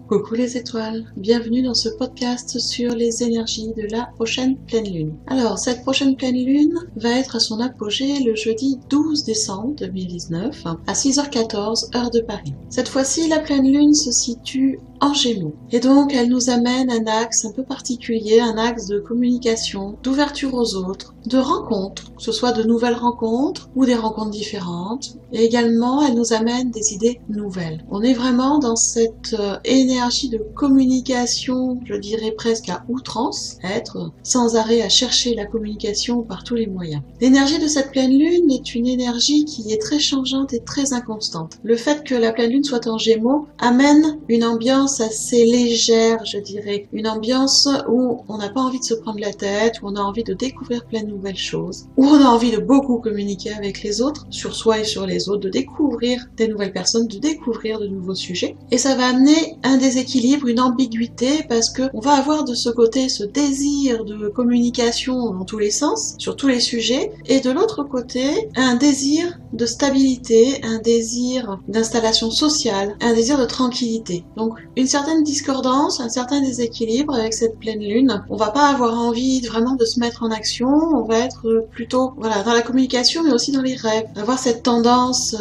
Coucou les étoiles, bienvenue dans ce podcast sur les énergies de la prochaine pleine lune. Alors, cette prochaine pleine lune va être à son apogée le jeudi 12 décembre 2019 à 6h14 heure de Paris. Cette fois-ci, la pleine lune se situe en Gémeaux. Et donc, elle nous amène un axe un peu particulier, un axe de communication, d'ouverture aux autres, de rencontres, que ce soit de nouvelles rencontres ou des rencontres différentes. Et également, elle nous amène des idées nouvelles. On est vraiment dans cette énergie de communication, je dirais presque à outrance, être sans arrêt à chercher la communication par tous les moyens. L'énergie de cette pleine lune est une énergie qui est très changeante et très inconstante. Le fait que la pleine lune soit en Gémeaux amène une ambiance assez légère, je dirais. Une ambiance où on n'a pas envie de se prendre la tête, où on a envie de découvrir plein de nouvelles choses, où on a envie de beaucoup communiquer avec les autres, sur soi et sur les autres, de découvrir des nouvelles personnes, de découvrir de nouveaux sujets. Et ça va amener un déséquilibre, une ambiguïté, parce que on va avoir de ce côté ce désir de communication dans tous les sens, sur tous les sujets, et de l'autre côté, un désir de stabilité, un désir d'installation sociale, un désir de tranquillité. Donc, une certaine discordance, un certain déséquilibre avec cette pleine lune. On va pas avoir envie vraiment de se mettre en action, on va être plutôt dans la communication mais aussi dans les rêves. Avoir cette tendance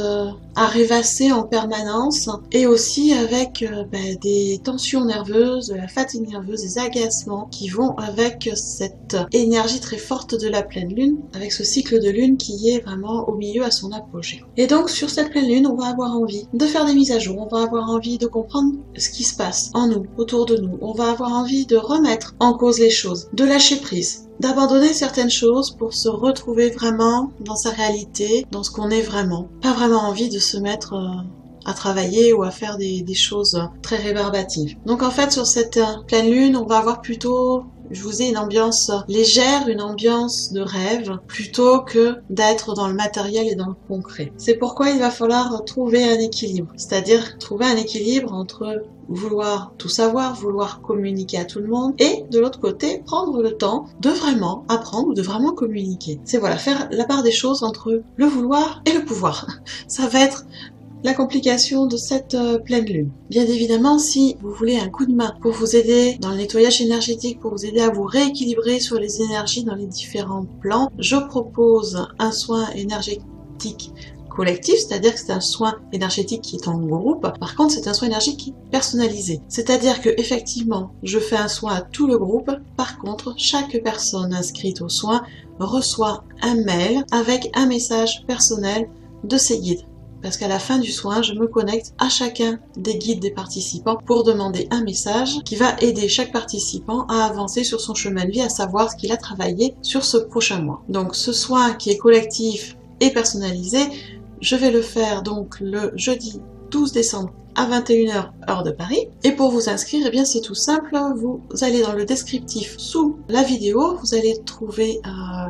à rêvasser en permanence et aussi avec des tensions nerveuses, de la fatigue nerveuse, des agacements qui vont avec cette énergie très forte de la pleine lune, avec ce cycle de lune qui est vraiment au milieu à son apogée. Et donc sur cette pleine lune, on va avoir envie de faire des mises à jour, on va avoir envie de comprendre ce qui se passe en nous, autour de nous, on va avoir envie de remettre en cause les choses, de lâcher prise, d'abandonner certaines choses pour se retrouver vraiment dans sa réalité, dans ce qu'on est vraiment. Pas vraiment envie de se mettre à travailler ou à faire des choses très rébarbatives. Donc en fait sur cette pleine lune, on va avoir plutôt, je vous ai une ambiance légère, une ambiance de rêve, plutôt que d'être dans le matériel et dans le concret. C'est pourquoi il va falloir trouver un équilibre, c'est-à-dire trouver un équilibre entre vouloir tout savoir, vouloir communiquer à tout le monde, et de l'autre côté, prendre le temps de vraiment apprendre ou de vraiment communiquer. C'est faire la part des choses entre le vouloir et le pouvoir. Ça va être la complication de cette pleine lune. Bien évidemment, si vous voulez un coup de main pour vous aider dans le nettoyage énergétique, pour vous aider à vous rééquilibrer sur les énergies dans les différents plans, je propose un soin énergétique collectif, c'est-à-dire que c'est un soin énergétique qui est en groupe. Par contre, c'est un soin énergétique personnalisé. C'est-à-dire que effectivement, je fais un soin à tout le groupe. Par contre, chaque personne inscrite au soin reçoit un mail avec un message personnel de ses guides. Parce qu'à la fin du soin, je me connecte à chacun des guides des participants pour demander un message qui va aider chaque participant à avancer sur son chemin de vie, à savoir ce qu'il a travaillé sur ce prochain mois. Donc ce soin qui est collectif et personnalisé, je vais le faire donc le jeudi 12 décembre à 21h heure de Paris. Et pour vous inscrire, eh bien c'est tout simple, vous allez dans le descriptif sous la vidéo, vous allez trouver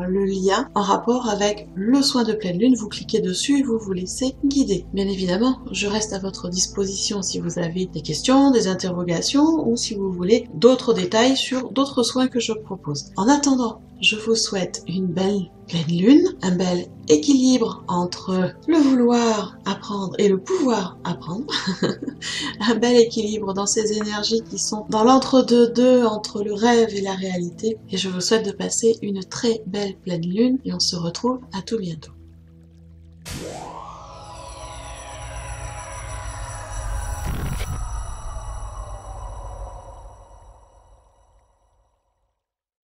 le lien en rapport avec le soin de pleine lune, vous cliquez dessus et vous vous laissez guider. Bien évidemment, je reste à votre disposition si vous avez des questions, des interrogations ou si vous voulez d'autres détails sur d'autres soins que je propose. En attendant, je vous souhaite une belle pleine lune, un bel équilibre entre le vouloir apprendre et le pouvoir apprendre, un bel équilibre dans ces énergies qui sont dans l'entre-deux entre le rêve et la réalité, et je vous souhaite de passer une très belle pleine lune et on se retrouve à tout bientôt.